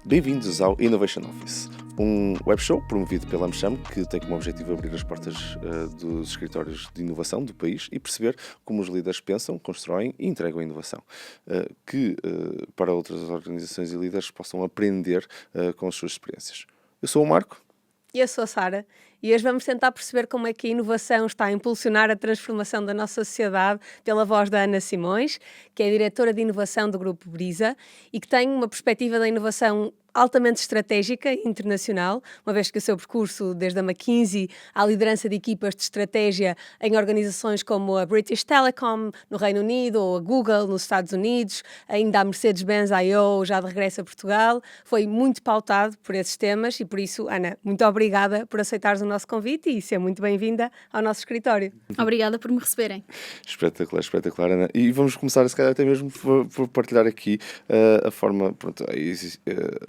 Bem-vindos ao Innovation Office, um web show promovido pela AmCham que tem como objetivo abrir as portas dos escritórios de inovação do país e perceber como os líderes pensam, constroem e entregam a inovação, para outras organizações e líderes possam aprender com as suas experiências. Eu sou o Marco. E eu sou a Sara, e hoje vamos tentar perceber como é que a inovação está a impulsionar a transformação da nossa sociedade pela voz da Ana Simões, que é a diretora de inovação do Grupo Brisa e que tem uma perspectiva da inovação altamente estratégica e internacional, uma vez que o seu percurso, desde a McKinsey à liderança de equipas de estratégia em organizações como a British Telecom no Reino Unido ou a Google nos Estados Unidos, ainda a Mercedes-Benz I.O. já de regresso a Portugal, foi muito pautado por esses temas e por isso, Ana, muito obrigada por aceitares o nosso convite e ser muito bem-vinda ao nosso escritório. Obrigada por me receberem. Espetacular, espetacular, Ana. E vamos começar, se calhar, até mesmo por partilhar aqui a forma. Pronto,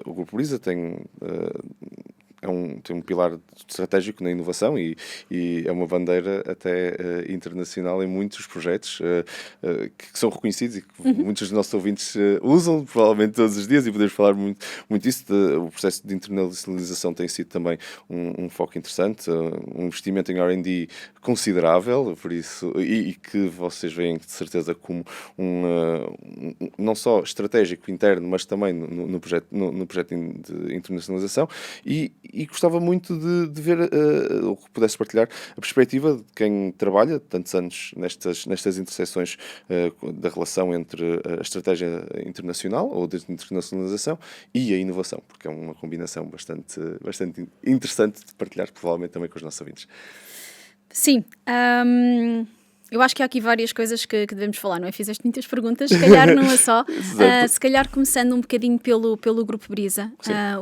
o Grupo Brisa tem um pilar estratégico na inovação e é uma bandeira até internacional em muitos projetos que são reconhecidos e que muitos dos nossos ouvintes usam provavelmente todos os dias, e podemos falar muito disso. O processo de internacionalização tem sido também um foco interessante, um investimento em R&D considerável, por isso, e que vocês veem de certeza como não só estratégico interno, mas também no projeto de internacionalização, e gostava muito de ver, ou que pudesse partilhar a perspectiva de quem trabalha tantos anos nestas interseções da relação entre a estratégia internacional ou de internacionalização e a inovação, porque é uma combinação bastante interessante de partilhar, provavelmente também com os nossos ouvintes. Sim, eu acho que há aqui várias coisas que devemos falar, não é? Fizeste muitas perguntas, se calhar numa só. Se calhar começando um bocadinho pelo Grupo Brisa.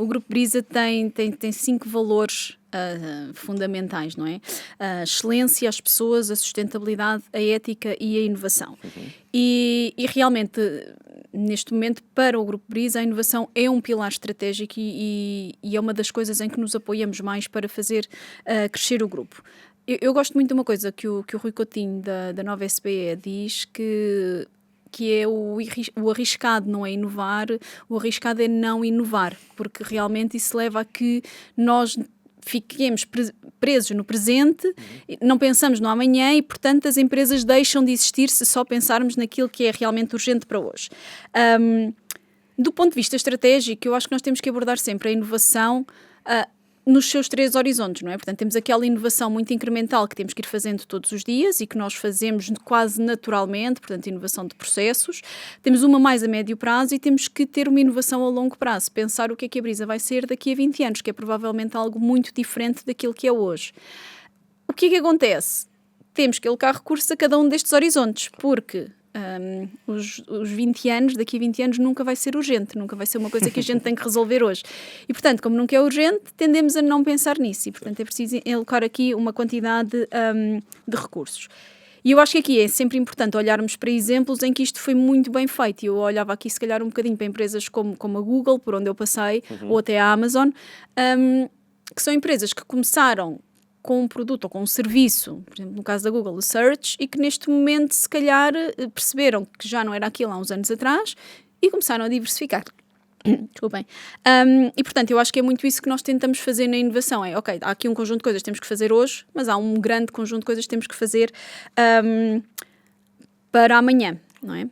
O Grupo Brisa tem 5 valores fundamentais, não é? A excelência, as pessoas, a sustentabilidade, a ética e a inovação. E realmente, neste momento, para o Grupo Brisa, a inovação é um pilar estratégico e é uma das coisas em que nos apoiamos mais para fazer crescer o grupo. Eu gosto muito de uma coisa que o Rui Coutinho, da Nova SBE, diz que é o arriscado não é inovar, o arriscado é não inovar, porque realmente isso leva a que nós fiquemos presos no presente, não pensamos no amanhã e, portanto, as empresas deixam de existir se só pensarmos naquilo que é realmente urgente para hoje. Do ponto de vista estratégico, eu acho que nós temos que abordar sempre a inovação nos seus 3 horizontes, não é? Portanto, temos aquela inovação muito incremental que temos que ir fazendo todos os dias e que nós fazemos quase naturalmente, portanto, inovação de processos. Temos uma mais a médio prazo e temos que ter uma inovação a longo prazo, pensar o que é que a Brisa vai ser daqui a 20 anos, que é provavelmente algo muito diferente daquilo que é hoje. O que é que acontece? Temos que alocar recursos a cada um destes horizontes, porque os 20 anos, daqui a 20 anos nunca vai ser urgente, nunca vai ser uma coisa que a gente tem que resolver hoje. E, portanto, como nunca é urgente, tendemos a não pensar nisso e, portanto, é preciso alocar aqui uma quantidade de recursos. E eu acho que aqui é sempre importante olharmos para exemplos em que isto foi muito bem feito. E eu olhava aqui, se calhar, um bocadinho para empresas como a Google, por onde eu passei, ou até a Amazon, que são empresas que começaram com um produto ou com um serviço, por exemplo, no caso da Google, o Search, e que neste momento, se calhar, perceberam que já não era aquilo há uns anos atrás e começaram a diversificar. Desculpem. E, portanto, eu acho que é muito isso que nós tentamos fazer na inovação. Ok, há aqui um conjunto de coisas que temos que fazer hoje, mas há um grande conjunto de coisas que temos que fazer para amanhã, não é?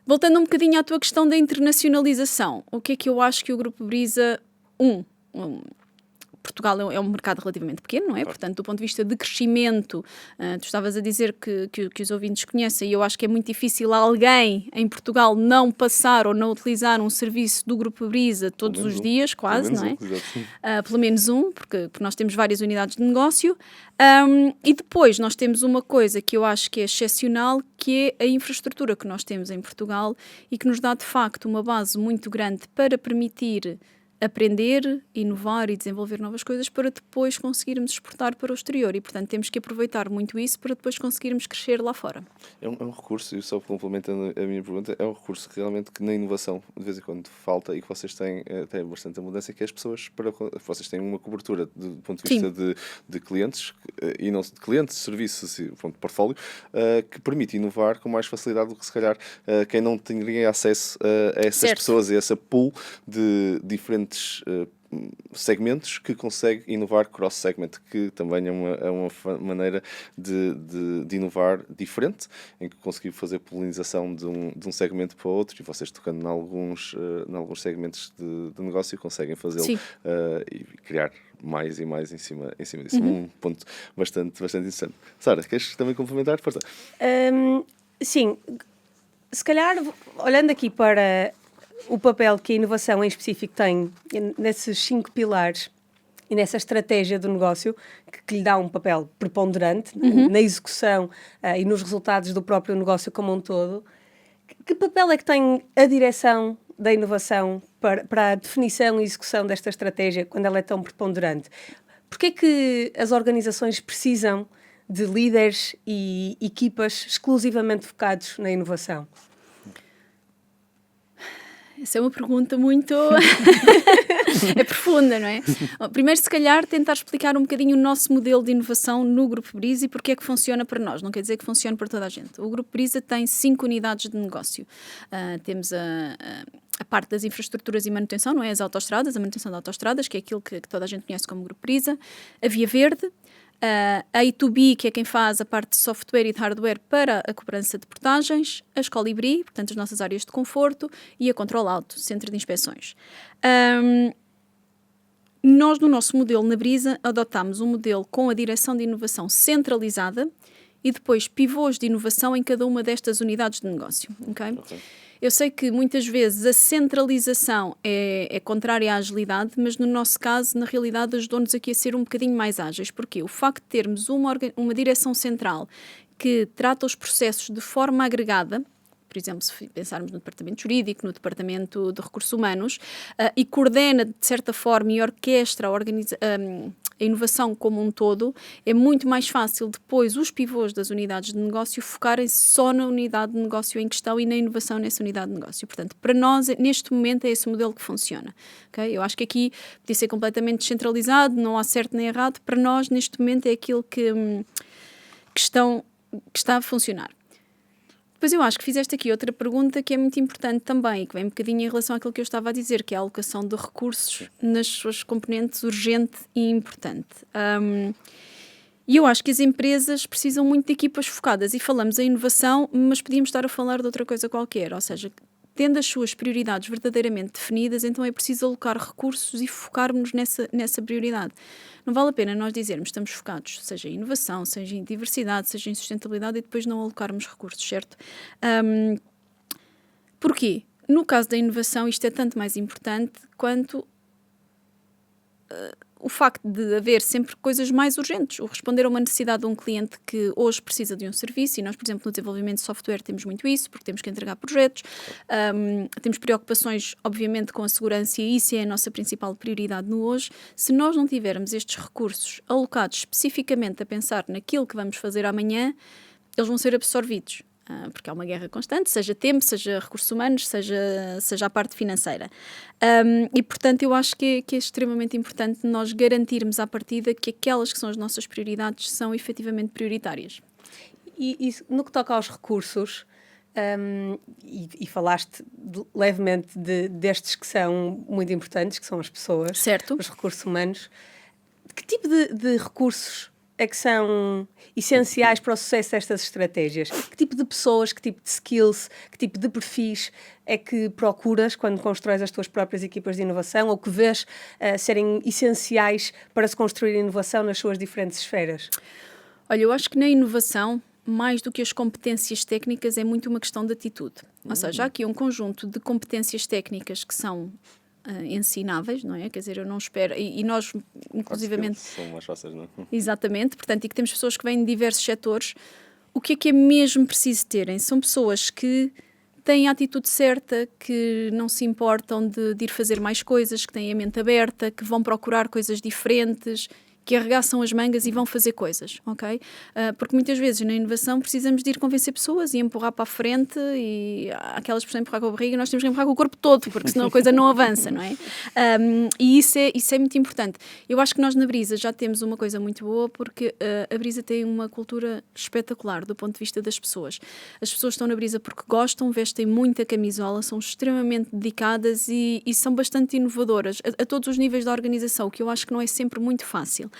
Voltando um bocadinho à tua questão da internacionalização, o que é que eu acho que o Grupo Brisa... Portugal é um mercado relativamente pequeno, não é? Portanto, do ponto de vista de crescimento, tu estavas a dizer que os ouvintes conhecem, e eu acho que é muito difícil alguém em Portugal não passar ou não utilizar um serviço do Grupo Brisa todos os dias, quase, não é? Pelo menos um, porque nós temos várias unidades de negócio. E depois nós temos uma coisa que eu acho que é excepcional, que é a infraestrutura que nós temos em Portugal e que nos dá, de facto, uma base muito grande para permitir aprender, inovar e desenvolver novas coisas para depois conseguirmos exportar para o exterior e, portanto, temos que aproveitar muito isso para depois conseguirmos crescer lá fora. É um recurso, e só complementando a minha pergunta, é um recurso que realmente que na inovação de vez em quando falta e que vocês têm bastante abundância, que é as pessoas, vocês têm uma cobertura do ponto de vista de clientes, e não de clientes, serviços e de portfólio, que permite inovar com mais facilidade do que se calhar quem não teria acesso a essas pessoas e a essa pool de diferentes diferentes segmentos que consegue inovar cross-segment, que também é uma maneira de inovar diferente, em que conseguir fazer polinização de um segmento para o outro, e vocês tocando em alguns segmentos de negócio conseguem fazê-lo e criar mais e mais em cima disso. Um ponto bastante interessante. Sara, queres também complementar? Força. Sim, se calhar, olhando aqui para o papel que a inovação em específico tem nesses 5 pilares e nessa estratégia do negócio, que lhe dá um papel preponderante na execução e nos resultados do próprio negócio como um todo, que papel é que tem a direção da inovação para a definição e execução desta estratégia quando ela é tão preponderante? Porquê é que as organizações precisam de líderes e equipas exclusivamente focados na inovação? Essa é uma pergunta muito é profunda, não é? Primeiro, se calhar, tentar explicar um bocadinho o nosso modelo de inovação no Grupo Brisa e porque é que funciona para nós. Não quer dizer que funcione para toda a gente. O Grupo Brisa tem 5 unidades de negócio. Temos a parte das infraestruturas e manutenção, não é? As autoestradas, a manutenção de autoestradas, que é aquilo que toda a gente conhece como Grupo Brisa. A Via Verde. A E2B, que é quem faz a parte de software e de hardware para a cobrança de portagens, a Escolibri, portanto as nossas áreas de conforto, e a Control Auto, centro de inspeções. Nós, no nosso modelo na Brisa, adotámos um modelo com a direção de inovação centralizada e depois pivôs de inovação em cada uma destas unidades de negócio. Okay? Eu sei que muitas vezes a centralização é contrária à agilidade, mas no nosso caso, na realidade, ajudou-nos aqui a ser um bocadinho mais ágeis. Porquê? O facto de termos uma direção central que trata os processos de forma agregada, por exemplo, se pensarmos no departamento jurídico, no departamento de recursos humanos, e coordena, de certa forma, e orquestra a inovação como um todo, é muito mais fácil depois os pivôs das unidades de negócio focarem-se só na unidade de negócio em questão e na inovação nessa unidade de negócio. Portanto, para nós, neste momento, é esse modelo que funciona. Okay? Eu acho que aqui podia ser completamente descentralizado, não há certo nem errado. Para nós, neste momento, é aquilo que está a funcionar. Depois eu acho que fizeste aqui outra pergunta que é muito importante também, que vem um bocadinho em relação àquilo que eu estava a dizer, que é a alocação de recursos nas suas componentes urgente e importante. E eu acho que as empresas precisam muito de equipas focadas, e falamos em inovação, mas podíamos estar a falar de outra coisa qualquer, ou seja, tendo as suas prioridades verdadeiramente definidas, então é preciso alocar recursos e focarmos nessa prioridade. Não vale a pena nós dizermos que estamos focados, seja em inovação, seja em diversidade, seja em sustentabilidade, e depois não alocarmos recursos, certo? Porquê? No caso da inovação, isto é tanto mais importante quanto o facto de haver sempre coisas mais urgentes, o responder a uma necessidade de um cliente que hoje precisa de um serviço, e nós, por exemplo, no desenvolvimento de software temos muito isso, porque temos que entregar projetos, temos preocupações, obviamente, com a segurança, e isso é a nossa principal prioridade no hoje. Se nós não tivermos estes recursos alocados especificamente a pensar naquilo que vamos fazer amanhã, eles vão ser absorvidos. Porque há uma guerra constante, seja tempo, seja recursos humanos, seja a parte financeira. E, portanto, eu acho que é extremamente importante nós garantirmos à partida que aquelas que são as nossas prioridades são efetivamente prioritárias. E no que toca aos recursos, e falaste levemente destes que são muito importantes, que são as pessoas, certo, os recursos humanos, que tipo de recursos é que são essenciais para o sucesso destas estratégias? Que tipo de pessoas, que tipo de skills, que tipo de perfis é que procuras quando constróis as tuas próprias equipas de inovação, ou que vês serem essenciais para se construir inovação nas suas diferentes esferas? Olha, eu acho que na inovação, mais do que as competências técnicas, é muito uma questão de atitude. Ou seja, há aqui um conjunto de competências técnicas que são ensináveis, não é? Quer dizer, eu não espero... E nós, inclusivamente... São mais fáceis, não é? Exatamente. Portanto, e que temos pessoas que vêm de diversos setores. O que é mesmo preciso terem? São pessoas que têm a atitude certa, que não se importam de ir fazer mais coisas, que têm a mente aberta, que vão procurar coisas diferentes, que arregaçam as mangas e vão fazer coisas, ok? Porque muitas vezes na inovação precisamos de ir convencer pessoas e empurrar para a frente, e há aquelas pessoas empurrar com a barriga, nós temos que empurrar com o corpo todo, porque senão a coisa não avança, não é? E isso é muito importante. Eu acho que nós na Brisa já temos uma coisa muito boa, porque a Brisa tem uma cultura espetacular do ponto de vista das pessoas. As pessoas estão na Brisa porque gostam, vestem muita camisola, são extremamente dedicadas e são bastante inovadoras a todos os níveis da organização, o que eu acho que não é sempre muito fácil.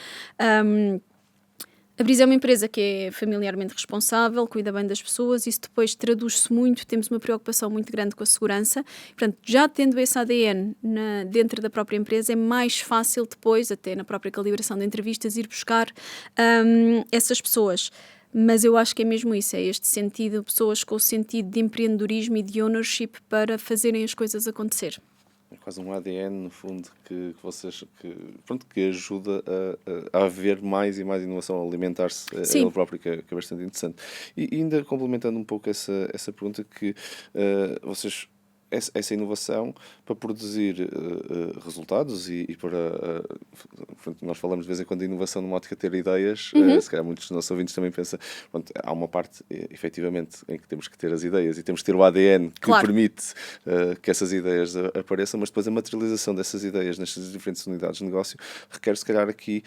A Brisa é uma empresa que é familiarmente responsável, cuida bem das pessoas, isso depois traduz-se muito, temos uma preocupação muito grande com a segurança. Portanto, já tendo esse ADN dentro da própria empresa, é mais fácil depois, até na própria calibração de entrevistas, ir buscar essas pessoas. Mas eu acho que é mesmo isso, é este sentido, pessoas com o sentido de empreendedorismo e de ownership para fazerem as coisas acontecer. É quase um ADN, no fundo, que ajuda a haver mais e mais inovação, a alimentar-se a ele próprio, que é bastante interessante. E ainda complementando um pouco essa pergunta, que vocês, essa inovação para produzir resultados e para... nós falamos de vez em quando de inovação numa ótica de ter ideias, se calhar muitos dos nossos ouvintes também pensam, pronto, há uma parte, efetivamente, em que temos que ter as ideias e temos que ter o ADN que permite que essas ideias apareçam, mas depois a materialização dessas ideias nestas diferentes unidades de negócio requer, se calhar, aqui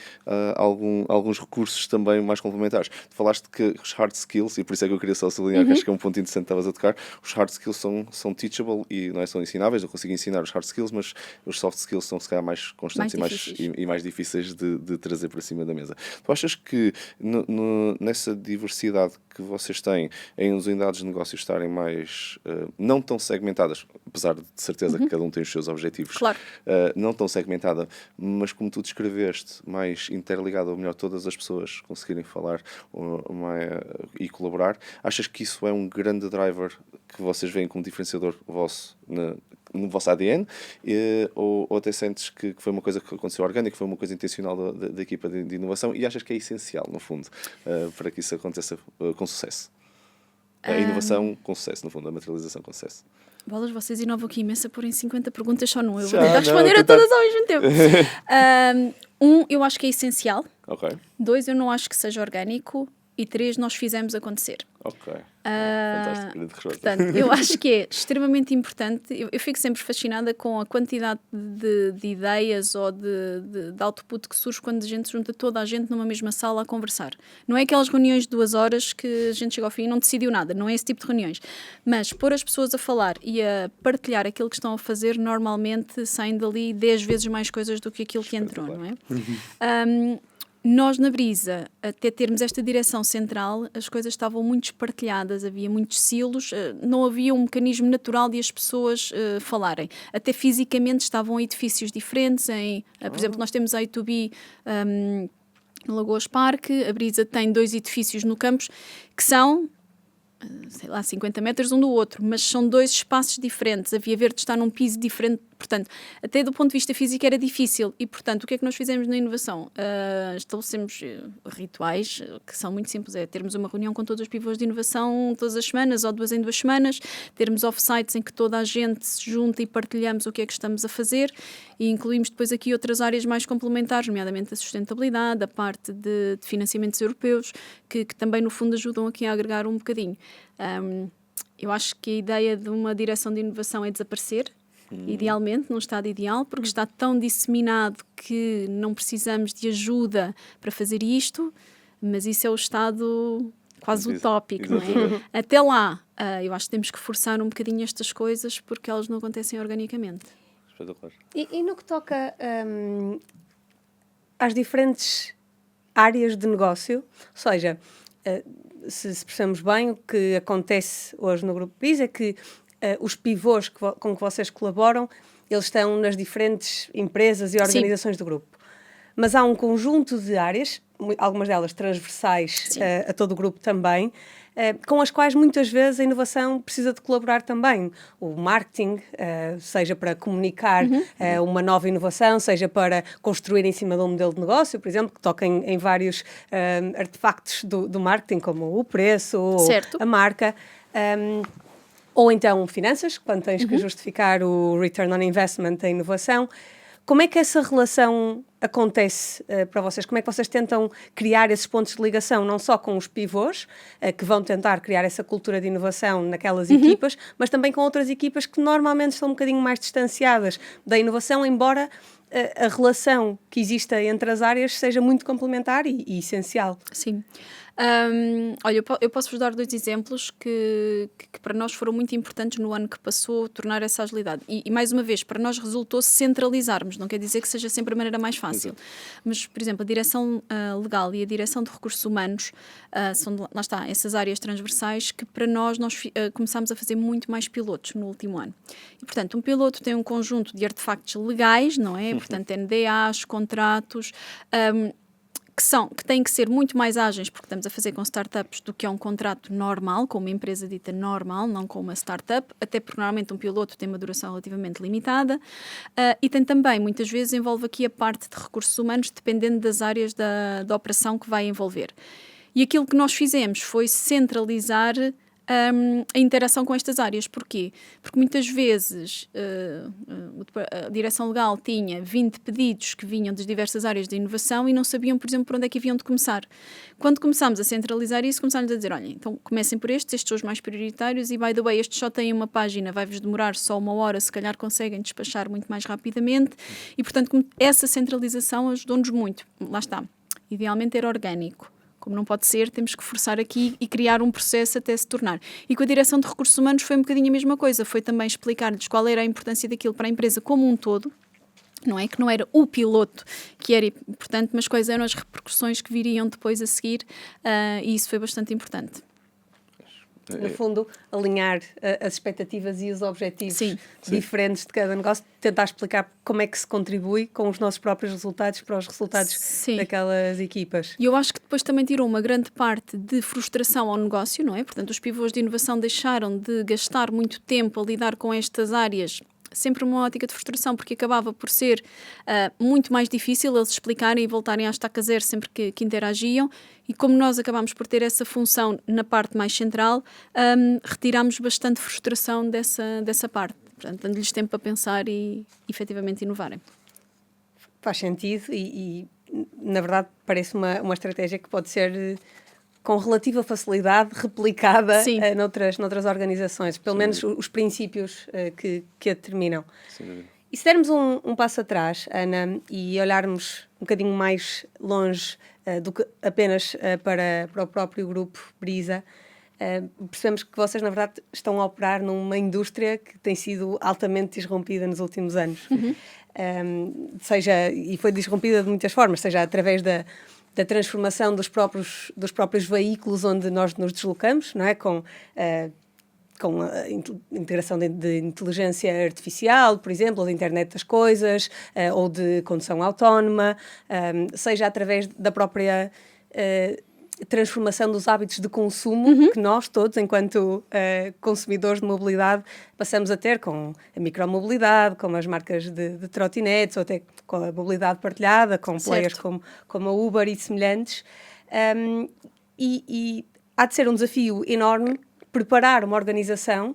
alguns recursos também mais complementares. Tu falaste que os hard skills, e por isso é que eu queria só sublinhar, que acho que é um ponto interessante que estavas a tocar, os hard skills são teachable e não são ensináveis, eu consigo ensinar os hard skills, mas os soft skills são, se calhar, mais constantes e mais difíceis de trazer para cima da mesa. Tu achas que nessa diversidade que vocês têm em as unidades de negócio estarem mais não tão segmentadas, apesar de certeza que cada um tem os seus objetivos, não tão segmentada, mas como tu descreveste, mais interligada, ou melhor, todas as pessoas conseguirem falar e colaborar, achas que isso é um grande driver que vocês veem como diferenciador vosso no vosso ADN, ou até sentes que foi uma coisa que aconteceu orgânica, que foi uma coisa intencional da equipa de inovação, e achas que é essencial, no fundo, para que isso aconteça com sucesso? A inovação com sucesso, no fundo, a materialização com sucesso. Bolas, vocês inovam aqui imenso a porem 50 perguntas só num. Eu vou tentar responder a todas ao mesmo tempo. Eu acho que é essencial. 2, eu não acho que seja orgânico. E 3, nós fizemos acontecer. Fantástico, grande resposta. Portanto, eu acho que é extremamente importante. Eu fico sempre fascinada com a quantidade de ideias ou de output que surge quando a gente junta toda a gente numa mesma sala a conversar. Não é aquelas reuniões de 2 horas que a gente chega ao fim e não decidiu nada. Não é esse tipo de reuniões. Mas pôr as pessoas a falar e a partilhar aquilo que estão a fazer, normalmente saem dali 10 vezes mais coisas do que aquilo que entrou, não é? Nós na Brisa, até termos esta direção central, as coisas estavam muito espartilhadas, havia muitos silos, não havia um mecanismo natural de as pessoas falarem. Até fisicamente estavam em edifícios diferentes, por exemplo, nós temos a I2B no Lagoas Parque, a Brisa tem 2 edifícios no campus que são... 50 metros um do outro, mas são 2 espaços diferentes, havia ver de estar num piso diferente, portanto, até do ponto de vista físico era difícil e, portanto, o que é que nós fizemos na inovação? Estabelecemos rituais que são muito simples, é termos uma reunião com todos os pivôs de inovação todas as semanas ou 2 em 2 semanas, termos off-sites em que toda a gente se junta e partilhamos o que é que estamos a fazer e incluímos depois aqui outras áreas mais complementares, nomeadamente a sustentabilidade, a parte de financiamentos europeus, que também no fundo ajudam aqui a agregar um bocadinho. Eu acho que a ideia de uma direção de inovação é desaparecer, idealmente, num estado ideal, porque está tão disseminado que não precisamos de ajuda para fazer isto, mas isso é o estado quase utópico, não é? Até lá, eu acho que temos que forçar um bocadinho estas coisas porque elas não acontecem organicamente. E no que toca às diferentes áreas de negócio, ou seja, se percebemos bem, o que acontece hoje no Grupo Brisa é que os pivôs com que vocês colaboram, eles estão nas diferentes empresas e organizações do grupo. Mas há um conjunto de áreas, algumas delas transversais a todo o grupo também, com as quais muitas vezes a inovação precisa de colaborar também. O marketing, seja para comunicar uma nova inovação, seja para construir em cima de um modelo de negócio, por exemplo, que toca em vários artefactos do marketing, como o preço, ou a marca, ou então finanças, quando tens que justificar o return on investment da inovação. Como é que essa relação acontece para vocês? Como é que vocês tentam criar esses pontos de ligação, não só com os pivôs, que vão tentar criar essa cultura de inovação naquelas equipas, mas também com outras equipas que normalmente estão um bocadinho mais distanciadas da inovação, embora a relação que exista entre as áreas seja muito complementar e essencial. Sim. Olha, eu posso-vos dar 2 exemplos que para nós foram muito importantes no ano que passou, tornar essa agilidade. E mais uma vez, para nós resultou centralizarmos, não quer dizer que seja sempre a maneira mais fácil. Mas, por exemplo, a direção legal e a direção de recursos humanos são, lá está, essas áreas transversais que para nós começámos a fazer muito mais pilotos no último ano. E, portanto, um piloto tem um conjunto de artefactos legais, não é? Portanto, NDAs, contratos, que têm que ser muito mais ágeis, porque estamos a fazer com startups, do que é um contrato normal, com uma empresa dita normal, não com uma startup, até porque normalmente um piloto tem uma duração relativamente limitada, e tem também, muitas vezes, envolve aqui a parte de recursos humanos, dependendo das áreas da operação que vai envolver. E aquilo que nós fizemos foi centralizar a interação com estas áreas. Porquê? Porque muitas vezes a direção legal tinha 20 pedidos que vinham das diversas áreas de inovação e não sabiam, por exemplo, por onde é que haviam de começar. Quando começámos a centralizar isso, começámos a dizer, olha, então comecem por estes são os mais prioritários e, by the way, estes só têm uma página, vai-vos demorar só 1 hora, se calhar conseguem despachar muito mais rapidamente. E, portanto, essa centralização ajudou-nos muito. Lá está. Idealmente era orgânico. Como não pode ser, temos que forçar aqui e criar um processo até se tornar. E com a direção de recursos humanos foi um bocadinho a mesma coisa. Foi também explicar-lhes qual era a importância daquilo para a empresa como um todo. Não é que não era o piloto que era importante, mas quais eram as repercussões que viriam depois a seguir, e isso foi bastante importante. No fundo, alinhar as expectativas e os objetivos Sim. diferentes de cada negócio, tentar explicar como é que se contribui com os nossos próprios resultados para os resultados daquelas equipas. E eu acho que depois também tirou uma grande parte de frustração ao negócio, não é? Portanto, os pivôs de inovação deixaram de gastar muito tempo a lidar com estas áreas, sempre uma ótica de frustração, porque acabava por ser muito mais difícil eles explicarem e voltarem à estaca zero sempre que interagiam, e como nós acabámos por ter essa função na parte mais central, retirámos bastante frustração dessa parte, portanto, dando-lhes tempo para pensar e efetivamente inovarem. Faz sentido e na verdade parece uma estratégia que pode ser com relativa facilidade replicada noutras organizações, pelo menos os princípios que a determinam. E se dermos um passo atrás, Ana, e olharmos um bocadinho mais longe do que apenas para o próprio grupo Brisa, percebemos que vocês, na verdade, estão a operar numa indústria que tem sido altamente disrompida nos últimos anos. E foi disrompida de muitas formas, seja através da transformação dos próprios veículos onde nós nos deslocamos, não é? Com a integração de inteligência artificial, por exemplo, ou de internet das coisas, ou de condução autónoma, seja através da própria transformação dos hábitos de consumo que nós todos, enquanto consumidores de mobilidade, passamos a ter com a micromobilidade, com as marcas de trotinetes, ou até com a mobilidade partilhada, com players como a Uber e semelhantes. E há de ser um desafio enorme preparar uma organização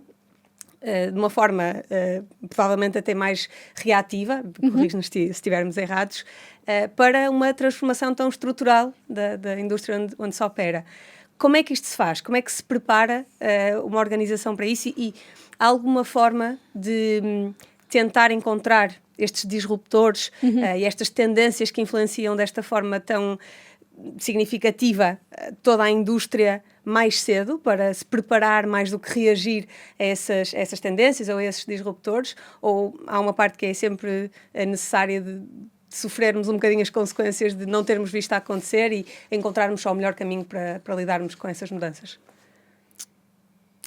de uma forma provavelmente até mais reativa, corrige-nos se estivermos errados, para uma transformação tão estrutural da indústria onde se opera. Como é que isto se faz? Como é que se prepara uma organização para isso? E há alguma forma de tentar encontrar estes disruptores e estas tendências que influenciam desta forma tão significativa toda a indústria mais cedo, para se preparar mais do que reagir a essas tendências ou a esses disruptores? Ou há uma parte que é sempre necessária de sofrermos um bocadinho as consequências de não termos visto a acontecer e encontrarmos só o melhor caminho para lidarmos com essas mudanças?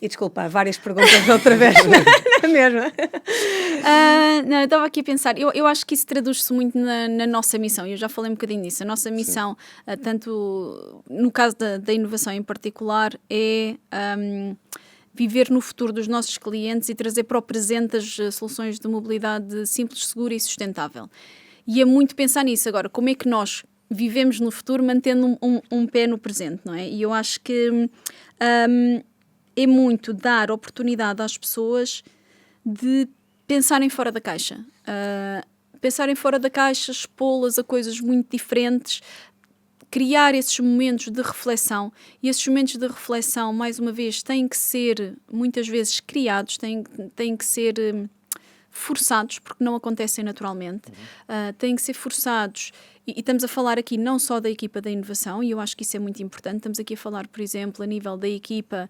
E desculpa, várias perguntas outra vez, não é mesmo? Não, eu estava aqui a pensar, eu acho que isso traduz-se muito na nossa missão, e eu já falei um bocadinho disso. A nossa missão, tanto no caso da inovação em particular, é viver no futuro dos nossos clientes e trazer para o presente as soluções de mobilidade simples, segura e sustentável. E é muito pensar nisso agora, como é que nós vivemos no futuro mantendo um pé no presente, não é? E eu acho que é muito dar oportunidade às pessoas de pensarem fora da caixa. pensarem fora da caixa, expô-las a coisas muito diferentes, criar esses momentos de reflexão. E esses momentos de reflexão, mais uma vez, têm que ser, muitas vezes, criados, têm que ser forçados, porque não acontecem naturalmente. Têm que ser forçados. E estamos a falar aqui não só da equipa da inovação, e eu acho que isso é muito importante. Estamos aqui a falar, por exemplo, a nível da equipa,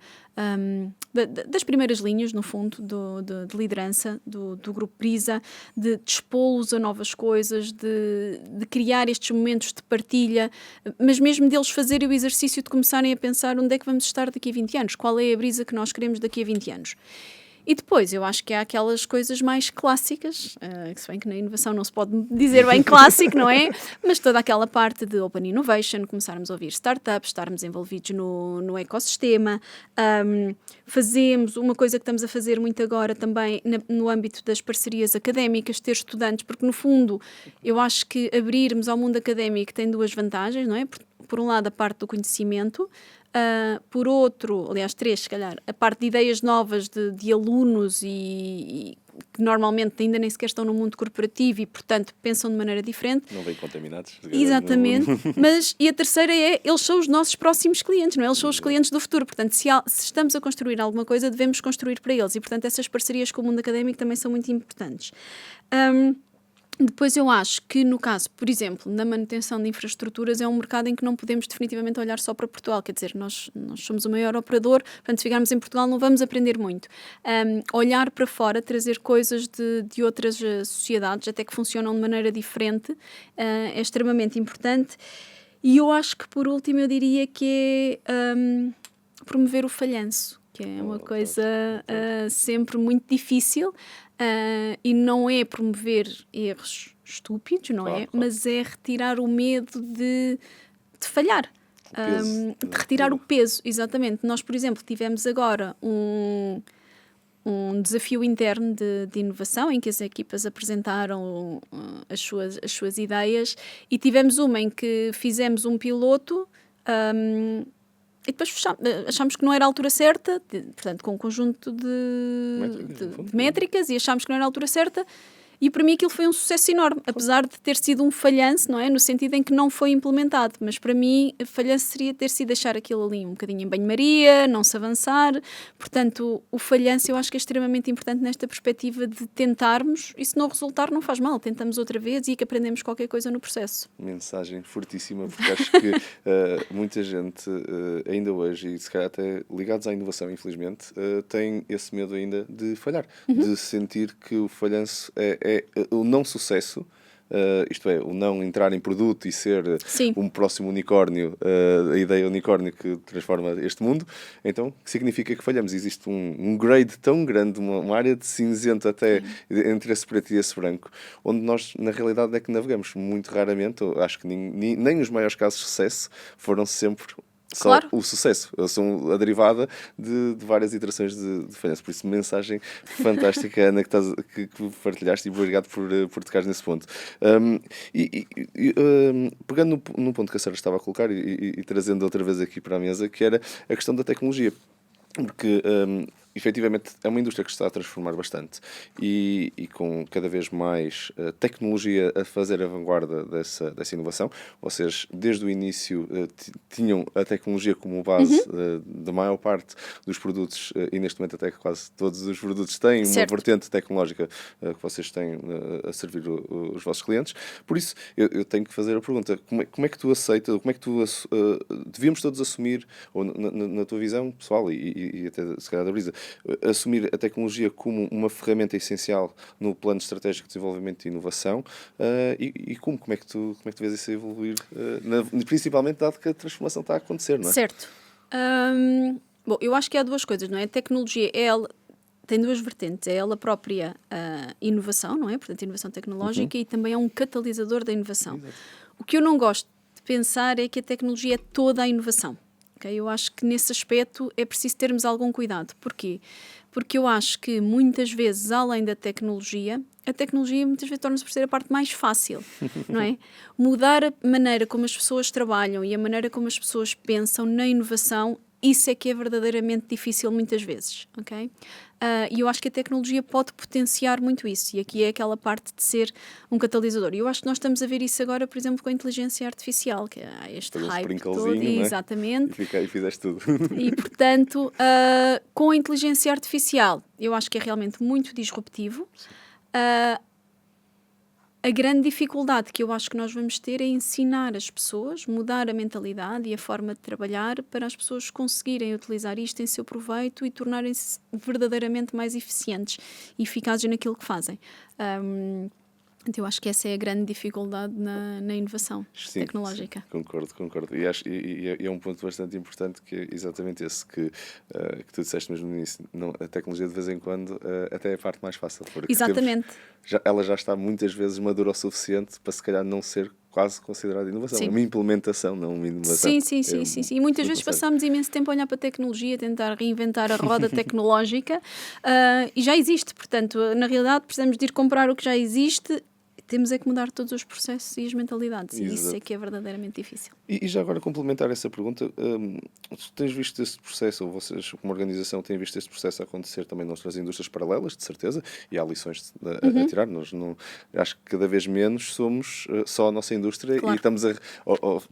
das primeiras linhas, no fundo, de liderança do Grupo Brisa, de expô-los a novas coisas, de criar estes momentos de partilha, mas mesmo deles fazerem o exercício de começarem a pensar onde é que vamos estar daqui a 20 anos, qual é a Brisa que nós queremos daqui a 20 anos. E depois, eu acho que há aquelas coisas mais clássicas, que se bem que na inovação não se pode dizer bem clássico, não é? Mas toda aquela parte de Open Innovation, começarmos a ouvir startups, estarmos envolvidos no ecossistema, fazemos uma coisa que estamos a fazer muito agora também no âmbito das parcerias académicas, ter estudantes, porque no fundo eu acho que abrirmos ao mundo académico tem duas vantagens, não é? Por um lado, a parte do conhecimento, por outro, aliás, três, se calhar, a parte de ideias novas de alunos e que normalmente ainda nem sequer estão no mundo corporativo e, portanto, pensam de maneira diferente. Não vêm contaminados. Exatamente. E a terceira é, eles são os nossos próximos clientes, não é? Eles são os clientes do futuro. Portanto, se estamos a construir alguma coisa, devemos construir para eles. E, portanto, essas parcerias com o mundo académico também são muito importantes. Depois eu acho que no caso, por exemplo, na manutenção de infraestruturas é um mercado em que não podemos definitivamente olhar só para Portugal, quer dizer, nós somos o maior operador, portanto se ficarmos em Portugal não vamos aprender muito. Olhar para fora, trazer coisas de outras sociedades, até que funcionam de maneira diferente, é extremamente importante. E eu acho que por último eu diria que é promover o falhanço, que é uma coisa sempre muito difícil. E não é promover erros estúpidos, não é? Mas é retirar o medo de falhar, de retirar o peso, exatamente. Nós, por exemplo, tivemos agora um desafio interno de inovação em que as equipas apresentaram as suas ideias e tivemos uma em que fizemos um piloto e depois achámos que não era a altura certa, portanto, com um conjunto de métricas, e achámos que não era a altura certa, e para mim aquilo foi um sucesso enorme, apesar de ter sido um falhanço, não é? No sentido em que não foi implementado, mas para mim a falhança seria ter sido deixar aquilo ali um bocadinho em banho-maria, não se avançar. Portanto, o falhanço eu acho que é extremamente importante nesta perspectiva de tentarmos, e se não resultar não faz mal, tentamos outra vez e que aprendemos qualquer coisa no processo. Mensagem fortíssima, porque acho que muita gente ainda hoje, e se calhar até ligados à inovação, infelizmente, tem esse medo ainda de falhar, de sentir que o falhanço é o não sucesso, isto é, o não entrar em produto e ser um próximo unicórnio, a ideia unicórnio que transforma este mundo, então significa que falhamos. Existe um grade tão grande, uma área de cinzento até entre esse preto e esse branco, onde nós na realidade é que navegamos muito raramente. Acho que nem os maiores casos de sucesso foram sempre só o sucesso. Eles são a derivada de várias iterações de falhança. Por isso, mensagem fantástica, Ana, que partilhaste, e obrigado por tocares nesse ponto. Pegando no ponto que a Sara estava a colocar e trazendo outra vez aqui para a mesa, que era a questão da tecnologia. Porque, efetivamente, é uma indústria que se está a transformar bastante e com cada vez mais tecnologia a fazer a vanguarda dessa inovação. Vocês, desde o início, tinham a tecnologia como base da maior parte dos produtos e, neste momento, até quase todos os produtos têm uma vertente tecnológica que vocês têm a servir os vossos clientes. Por isso, eu tenho que fazer a pergunta, como é que tu aceitas, como é que tu devíamos todos assumir, ou na tua visão pessoal e até se calhar da Brisa, assumir a tecnologia como uma ferramenta essencial no plano estratégico de desenvolvimento e inovação, e como é que tu vês isso a evoluir, principalmente dado que a transformação está a acontecer, não é? Certo. Bom, eu acho que há duas coisas, não é? A tecnologia, ela tem duas vertentes. É ela própria inovação, não é? Portanto, inovação tecnológica, e também é um catalisador da inovação. Exato. O que eu não gosto de pensar é que a tecnologia é toda a inovação. Okay? Eu acho que nesse aspecto é preciso termos algum cuidado. Porquê? Porque eu acho que muitas vezes, além da tecnologia, a tecnologia muitas vezes torna-se por ser a parte mais fácil, não é? Mudar a maneira como as pessoas trabalham e a maneira como as pessoas pensam na inovação isso é que é verdadeiramente difícil muitas vezes, ok? E eu acho que a tecnologia pode potenciar muito isso, e aqui é aquela parte de ser um catalisador. E eu acho que nós estamos a ver isso agora, por exemplo, com a inteligência artificial, que é este hype todo. Exatamente. E fizeste tudo. E, portanto, com a inteligência artificial, eu acho que é realmente muito disruptivo. A grande dificuldade que eu acho que nós vamos ter é ensinar as pessoas, mudar a mentalidade e a forma de trabalhar para as pessoas conseguirem utilizar isto em seu proveito e tornarem-se verdadeiramente mais eficientes e eficazes naquilo que fazem. Então eu acho que essa é a grande dificuldade na inovação tecnológica. Sim, concordo. E é um ponto bastante importante, que é exatamente esse que tu disseste mesmo no início. A tecnologia, de vez em quando, até é a parte mais fácil. Exatamente. Ela já está muitas vezes madura o suficiente para, se calhar, não ser quase considerada inovação. Sim. É uma implementação, não uma inovação. Sim. E muitas vezes passamos imenso tempo a olhar para a tecnologia, a tentar reinventar a roda tecnológica, e já existe. Portanto, na realidade, precisamos de ir comprar o que já existe. Temos é que mudar todos os processos e as mentalidades. Exato. E isso é que é verdadeiramente difícil. E já agora, complementar essa pergunta, tu tens visto esse processo, ou vocês, como organização, têm visto esse processo acontecer também noutras indústrias paralelas, de certeza, e há lições a tirar. Nós acho que cada vez menos somos só a nossa indústria, claro. E estamos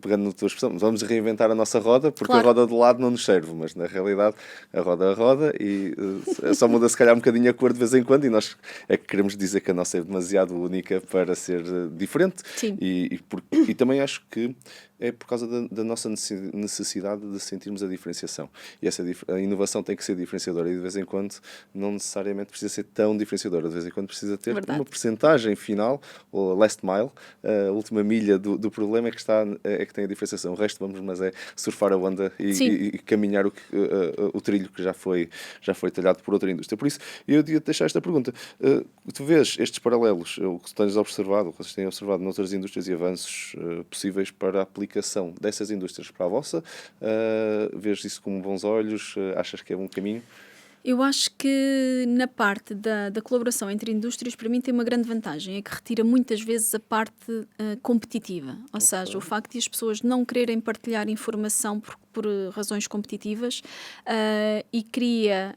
pegando na tua expressão, vamos reinventar a nossa roda, porque claro. A roda do lado não nos serve, mas na realidade a roda e só muda se calhar um bocadinho a cor de vez em quando, e nós é que queremos dizer que a nossa é demasiado única para ser diferente. Sim. E também acho que é por causa da nossa necessidade de sentirmos a diferenciação. E a inovação tem que ser diferenciadora, e de vez em quando não necessariamente precisa ser tão diferenciadora. De vez em quando precisa ter uma percentagem final, ou a last mile, a última milha do problema é que tem a diferenciação. O resto vamos surfar a onda e caminhar o trilho que já foi talhado por outra indústria. Por isso, eu devia deixar esta pergunta. Tu vês estes paralelos, o que tu tens observado, o que vocês têm observado noutras indústrias, e avanços possíveis para a aplicação dessas indústrias para a vossa? Vês isso com bons olhos? Achas que é um caminho? Eu acho que na parte da colaboração entre indústrias, para mim tem uma grande vantagem, é que retira muitas vezes a parte competitiva, ou seja, o facto de as pessoas não quererem partilhar informação por razões competitivas, e cria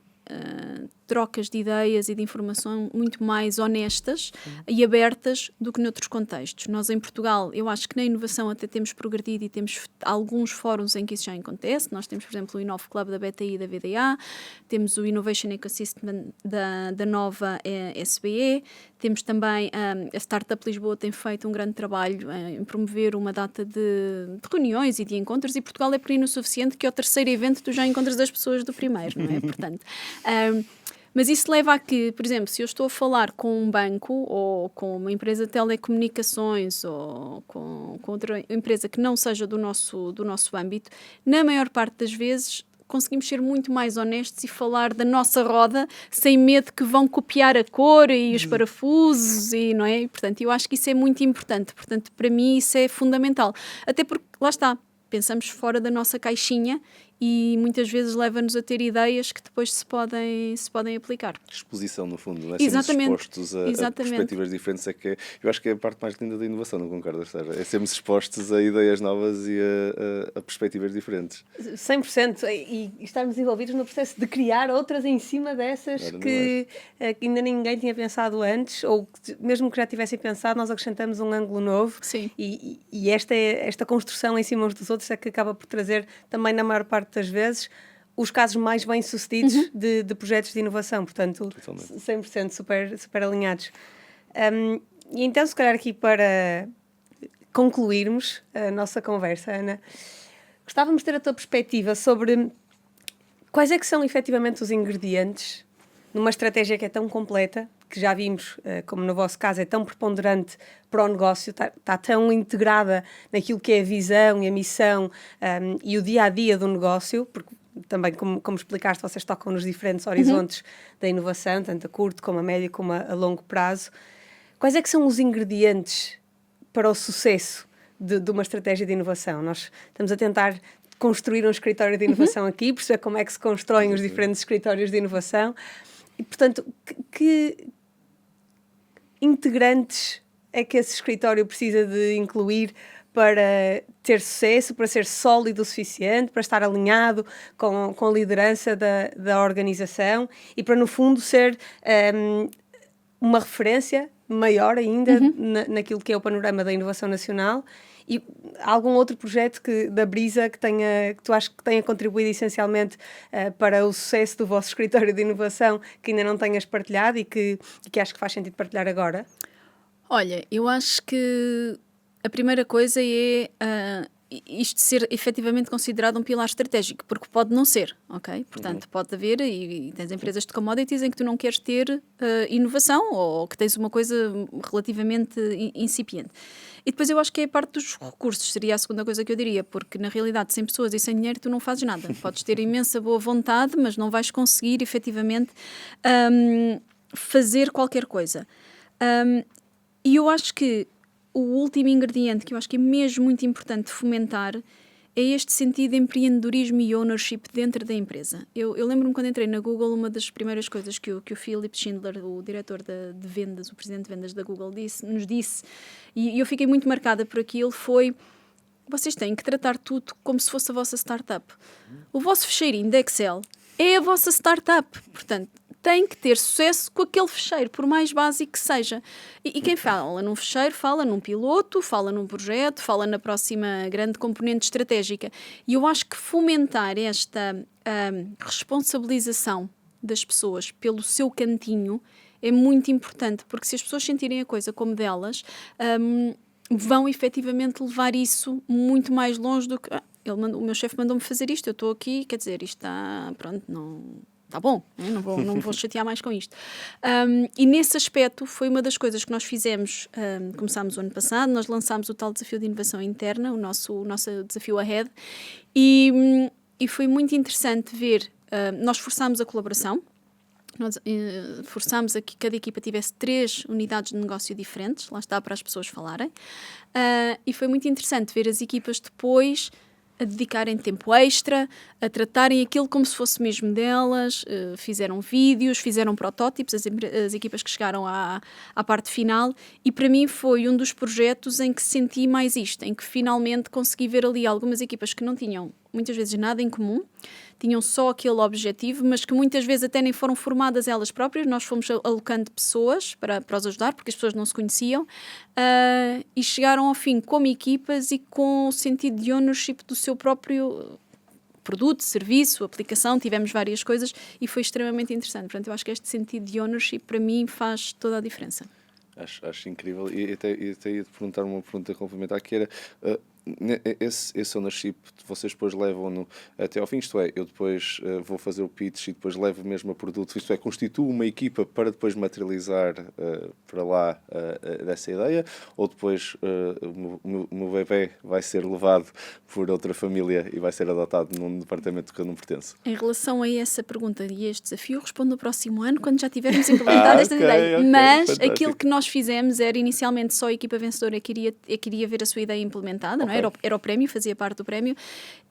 trocas de ideias e de informação muito mais honestas e abertas do que noutros contextos. Nós em Portugal, eu acho que na inovação até temos progredido e temos alguns fóruns em que isso já acontece. Nós temos, por exemplo, o Inove Club da BTI e da VDA, temos o Innovation Ecosystem da nova SBE, temos também a Startup Lisboa tem feito um grande trabalho em promover uma data de reuniões e de encontros, e Portugal é pequeno o suficiente que ao terceiro evento tu já encontras as pessoas do primeiro, não é? Portanto, mas isso leva a que, por exemplo, se eu estou a falar com um banco ou com uma empresa de telecomunicações ou com outra empresa que não seja do nosso âmbito, na maior parte das vezes conseguimos ser muito mais honestos e falar da nossa roda sem medo que vão copiar a cor e os parafusos, e, não é? E, portanto, eu acho que isso é muito importante. Portanto, para mim isso é fundamental. Até porque, lá está, pensamos fora da nossa caixinha e muitas vezes leva-nos a ter ideias que depois se podem aplicar. Exposição, no fundo, não é? Exatamente. Sermos expostos a perspectivas diferentes, eu acho que é a parte mais linda da inovação, não concordas, Sara? É sermos expostos a ideias novas e a perspectivas diferentes. 100%, e estarmos envolvidos no processo de criar outras em cima dessas que ainda ninguém tinha pensado antes, ou que, mesmo que já tivessem pensado, nós acrescentamos um ângulo novo. Sim. E esta construção em cima uns dos outros é que acaba por trazer também, na maior parte das vezes, os casos mais bem-sucedidos de projetos de inovação. Portanto, totalmente. 100% super alinhados. E então, se calhar aqui para concluirmos a nossa conversa, Ana, gostávamos de ter a tua perspectiva sobre quais é que são efetivamente os ingredientes numa estratégia que é tão completa, que já vimos, como no vosso caso, é tão preponderante para o negócio, está tão integrada naquilo que é a visão e a missão e o dia-a-dia do negócio, porque também, como explicaste, vocês tocam nos diferentes horizontes da inovação, tanto a curto, como a médio, como a longo prazo. Quais é que são os ingredientes para o sucesso de uma estratégia de inovação? Nós estamos a tentar construir um escritório de inovação aqui, perceber como é que se constroem os diferentes escritórios de inovação. E, portanto, que integrantes é que esse escritório precisa de incluir para ter sucesso, para ser sólido o suficiente, para estar alinhado com a liderança da organização e para, no fundo, ser uma referência maior ainda naquilo que é o panorama da inovação nacional. E algum outro projeto da Brisa que tu achas que tenha contribuído essencialmente para o sucesso do vosso escritório de inovação, que ainda não tenhas partilhado e que acho que faz sentido partilhar agora? Olha, eu acho que a primeira coisa é isto ser efetivamente considerado um pilar estratégico, porque pode não ser, ok? Portanto, pode haver, e tens empresas de commodities em que tu não queres ter inovação ou que tens uma coisa relativamente incipiente. E depois eu acho que é a parte dos recursos, seria a segunda coisa que eu diria, porque na realidade sem pessoas e sem dinheiro tu não fazes nada. Podes ter imensa boa vontade, mas não vais conseguir efetivamente fazer qualquer coisa. E eu acho que o último ingrediente que eu acho que é mesmo muito importante fomentar é este sentido de empreendedorismo e ownership dentro da empresa. Eu lembro-me quando entrei na Google, uma das primeiras coisas que o Philip Schindler, o diretor de vendas, o presidente de vendas da Google, nos disse, e eu fiquei muito marcada por aquilo, foi: vocês têm que tratar tudo como se fosse a vossa startup. O vosso fecheirinho de Excel é a vossa startup. Portanto, tem que ter sucesso com aquele fecheiro, por mais básico que seja. E quem fala num fecheiro, fala num piloto, fala num projeto, fala na próxima grande componente estratégica. E eu acho que fomentar esta responsabilização das pessoas pelo seu cantinho é muito importante, porque se as pessoas sentirem a coisa como delas, vão efetivamente levar isso muito mais longe do que... o meu chefe mandou-me fazer isto, eu estou aqui, quer dizer, isto está... Pronto, não... Está bom, não me vou chatear mais com isto. E nesse aspecto foi uma das coisas que nós fizemos, começámos o ano passado, nós lançámos o tal desafio de inovação interna, o nosso desafio Ahead, e foi muito interessante ver, nós forçámos a colaboração, nós forçámos a que cada equipa tivesse 3 unidades de negócio diferentes, lá está, para as pessoas falarem, e foi muito interessante ver as equipas depois a dedicarem tempo extra, a tratarem aquilo como se fosse mesmo delas, fizeram vídeos, fizeram protótipos, as equipas que chegaram à parte final, e para mim foi um dos projetos em que senti mais isto, em que finalmente consegui ver ali algumas equipas que não tinham muitas vezes nada em comum, tinham só aquele objetivo, mas que muitas vezes até nem foram formadas elas próprias. Nós fomos alocando pessoas para os ajudar, porque as pessoas não se conheciam, e chegaram ao fim como equipas e com o sentido de ownership do seu próprio produto, serviço, aplicação. Tivemos várias coisas e foi extremamente interessante. Portanto, eu acho que este sentido de ownership para mim faz toda a diferença. Acho incrível. E até ia te perguntar uma pergunta complementar, que era... esse ownership vocês depois levam-no até ao fim, isto é, eu depois vou fazer o pitch e depois levo mesmo a produto, isto é, constituo uma equipa para depois materializar para lá dessa ideia, ou depois o meu bebê vai ser levado por outra família e vai ser adotado num departamento que eu não pertenço? Em relação a essa pergunta e a este desafio, eu respondo no próximo ano, quando já tivermos implementado esta ideia. Mas fantástico. Aquilo que nós fizemos era inicialmente só a equipa vencedora que iria ver a sua ideia implementada, não é? Era o prémio, fazia parte do prémio,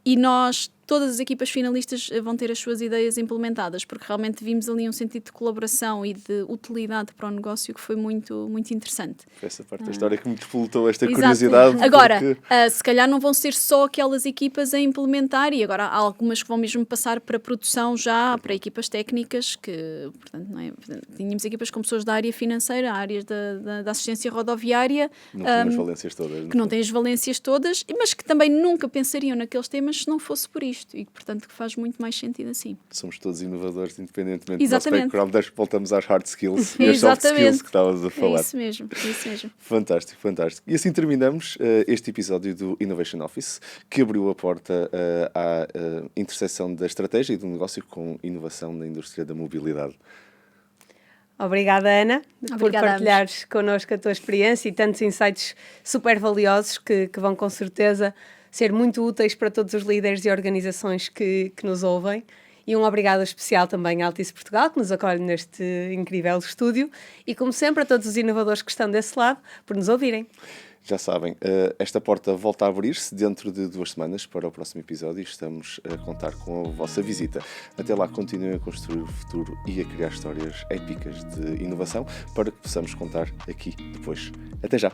e todas as equipas finalistas vão ter as suas ideias implementadas, porque realmente vimos ali um sentido de colaboração e de utilidade para o negócio que foi muito, muito interessante. Foi essa parte da história que me despoltou esta curiosidade. Agora, se calhar não vão ser só aquelas equipas a implementar, e agora há algumas que vão mesmo passar para produção já, para equipas técnicas, que, portanto, não é? Tínhamos equipas com pessoas da área financeira, áreas da assistência rodoviária. Não têm as valências todas. Que não têm as valências todas, mas que também nunca pensariam naqueles temas se não fosse por isto, e portanto que faz muito mais sentido assim. Somos todos inovadores, independentemente do nosso background, voltamos às hard skills e às soft skills que estavas a falar. É isso mesmo. Fantástico. E assim terminamos este episódio do Innovation Office, que abriu a porta à interseção da estratégia e do negócio com inovação na indústria da mobilidade. Obrigada, Ana, por partilhares connosco a tua experiência e tantos insights super valiosos que vão com certeza ser muito úteis para todos os líderes e organizações que nos ouvem. E um obrigado especial também à Altice Portugal, que nos acolhe neste incrível estúdio. E, como sempre, a todos os inovadores que estão desse lado, por nos ouvirem. Já sabem, esta porta volta a abrir-se dentro de 2 semanas para o próximo episódio e estamos a contar com a vossa visita. Até lá, continuem a construir o futuro e a criar histórias épicas de inovação para que possamos contar aqui depois. Até já!